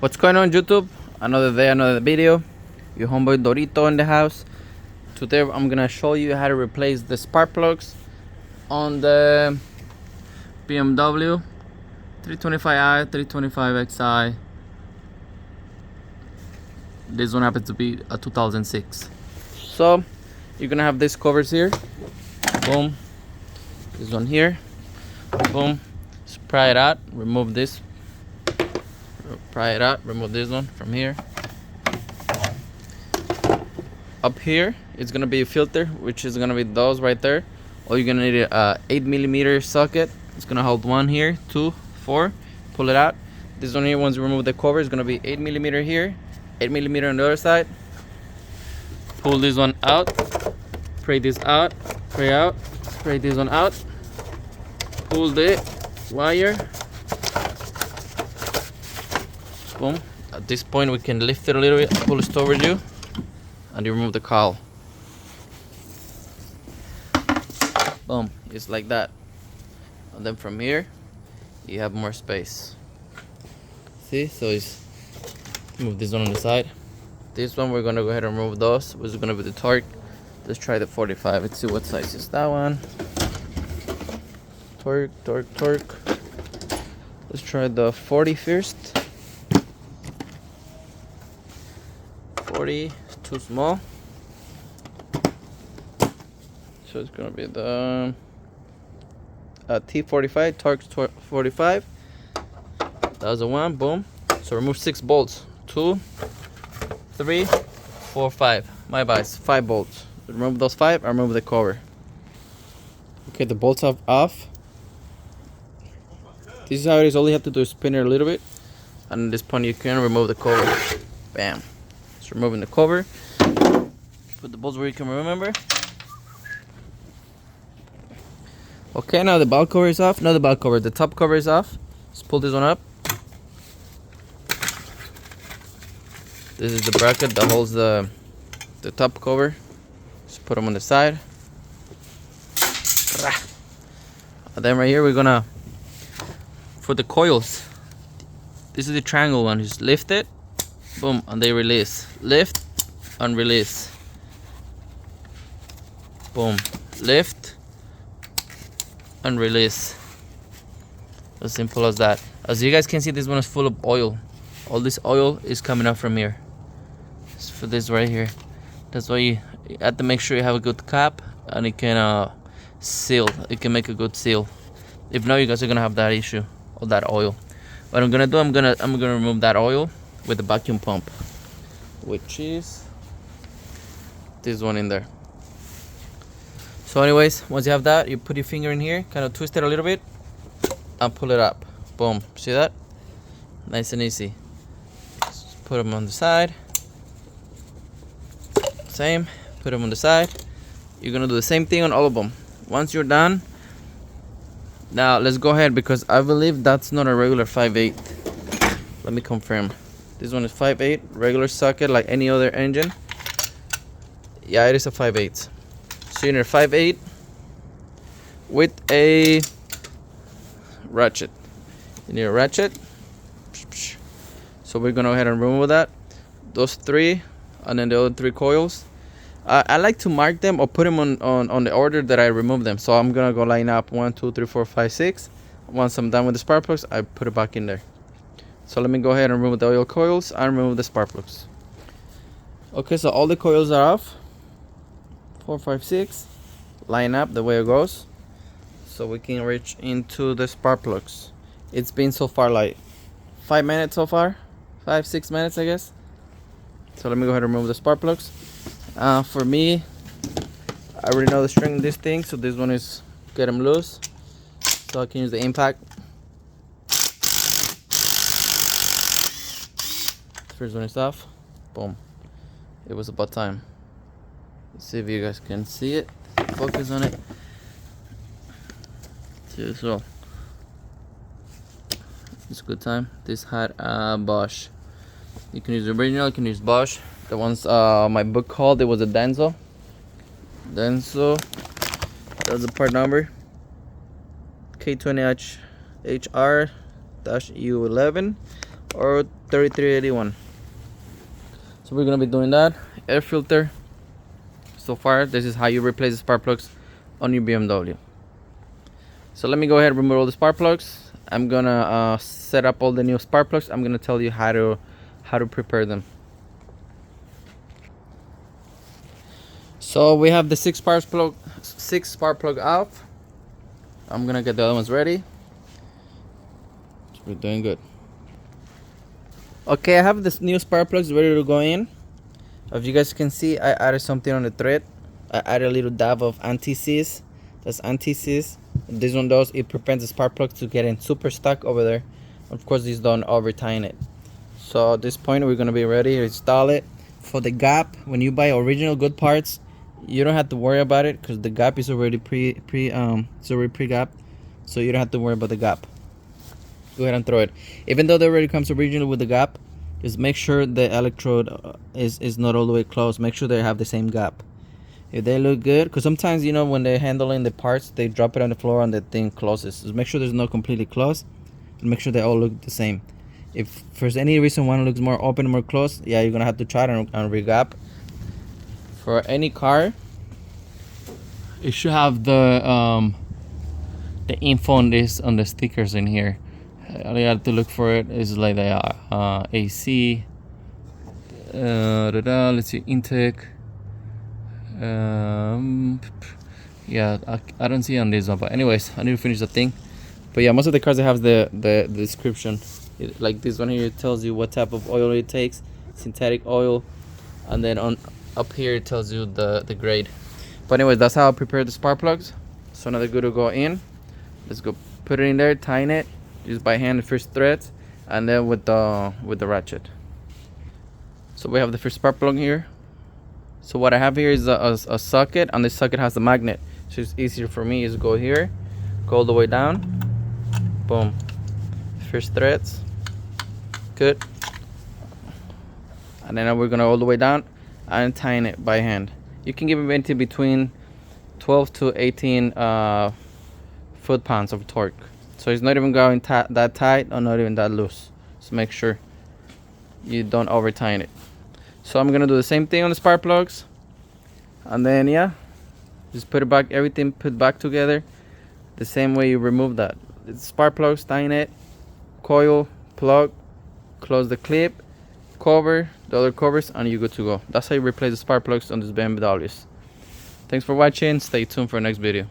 What's going on, YouTube? Another day, another video. Your homeboy Dorito in the house. Today I'm gonna show you how to replace the spark plugs on the BMW 325i, 325xi. This one happens to be a 2006. So you're gonna have these covers here. Boom. This one here. Boom. Just pry it out. Remove this. Pry it out. Remove this one from here. Up here it's gonna be a filter, which is gonna be those right there. Or you're gonna need a 8mm socket. It's gonna hold one here, 2, 4. Pull it out. This one here, once you remove the cover, is gonna be 8mm here, 8mm on the other side. Pull this one out. Pry this out. Pry out. Pry this one out. Pull the wire. Boom. At this point we can lift it a little bit, pull it towards you, and you remove the cowl. Boom. It's like that. And then from here you have more space. See? So it's move this one on the side. This one we're gonna go ahead and remove those. Which is gonna be the torque. Let's try the 45. Let's see what size is that one. Torque, torque, torque. Let's try the 40 first. 40 is too small. So it's gonna be the T45, torque 45. That was the one. Boom. So remove 6 bolts. 2, 3, 4, 5. My bad, it's 5 bolts. Remove those 5. I remove the cover. Okay, the bolts are off. This is how it is. All you have to do is spin it a little bit, and at this point you can remove the cover. Bam. Just removing the cover. Put the bolts where you can remember. Okay, now the ball cover is off. Not the ball cover, the top cover is off. Just pull this one up. This is the bracket that holds the top cover. Just put them on the side. And then right here we're gonna, for the coils, this is the triangle one. Just lift it, boom, and they release. Lift and release. Boom, lift and release. As simple as that. As you guys can see, this one is full of oil. All this oil is coming up from here. It's for this right here. That's why you have to make sure you have a good cap, and it can seal. It can make a good seal. If not, you guys are gonna have that issue of that oil. What I'm gonna do, I'm gonna remove that oil with the vacuum pump, which is this one in there. So anyways, once you have that, you put your finger in here, kind of twist it a little bit, and pull it up. Boom. See that? Nice and easy. Just put them on the side. Same. Put them on the side. You're gonna do the same thing on all of them. Once you're done, now let's go ahead, because I believe that's not a regular 5/8. Let me confirm. This one is 5/8, regular socket like any other engine. Yeah, it is a 5/8. So you need a 5/8 with a ratchet. You need a ratchet. So we're gonna go ahead and remove that. Those 3, and then the other 3 coils. I like to mark them or put them on the order that I remove them. So I'm gonna go line up 1, 2, 3, 4, 5, 6. Once I'm done with the spark plugs, I put it back in there. So let me go ahead and remove the oil coils and remove the spark plugs. Okay, so all the coils are off. 4, 5, 6. Line up the way it goes, so we can reach into the spark plugs. It's been so far like 5 minutes so far. 5, 6 minutes, I guess. So let me go ahead and remove the spark plugs. For me, I already know the string of this thing, so this one is get them loose, so I can use the impact. First one is off. Boom. It was about time. Let's see if you guys can see it. Focus on it. See as well. It's a good time. This had a Bosch. You can use the original, you can use Bosch. The ones my book called, it was a Denso. That's the part number. K20HR-U11. or 3381. So we're gonna be doing that. Air filter. So far, this is how you replace the spark plugs on your BMW. So let me go ahead and remove all the spark plugs. I'm gonna set up all the new spark plugs. I'm gonna tell you how to prepare them. So we have the six spark plug off. I'm gonna get the other ones ready. We're doing good. Okay, I have this new spark plugs ready to go in. As you guys can see, I added something on the thread. I added a little dab of anti-seize. That's anti-seize. This one does, it prevents the spark plug to get in super stuck over there. Of course, this don't over tighten it. So at this point, we're gonna be ready to install it. For the gap, when you buy original good parts, you don't have to worry about it because the gap is already pre-gap, so you don't have to worry about the gap. Go ahead and throw it. Even though it already comes original with the gap, just make sure the electrode is not all the way closed. Make sure they have the same gap. If they look good, because sometimes, you know, when they're handling the parts, they drop it on the floor and the thing closes. Just make sure there's not completely closed, and make sure they all look the same. If for any reason one looks more open, more closed, yeah, you're gonna have to try it and re-gap. For any car, it should have the info on this, on the stickers in here. All you have to look for it is like the AC. Let's see, intake. Yeah, I don't see on this one, but anyways, I need to finish the thing. But yeah, most of the cars that have the description, like this one here, it tells you what type of oil it takes, synthetic oil, and then on up here it tells you the grade. But anyways, that's how I prepare the spark plugs. So now they're good to go in. Let's go put it in there, tighten it, just by hand the first threads, and then with the ratchet. So we have the first spark plug here. So what I have here is a socket, and this socket has a magnet. So it's easier for me is to go here, go all the way down, boom, first threads, good. And then we're gonna all the way down and tighten it by hand. You can give it anything between 12 to 18 foot-pounds of torque. So it's not even going that tight or not even that loose. So make sure you don't over tighten it. So I'm gonna do the same thing on the spark plugs, and then yeah, just put it back, everything put back together the same way you remove that. It's spark plugs, tighten it, coil, plug, close the clip, cover the other covers, and you're good to go. That's how you replace the spark plugs on these BMWs. Thanks for watching. Stay tuned for the next video.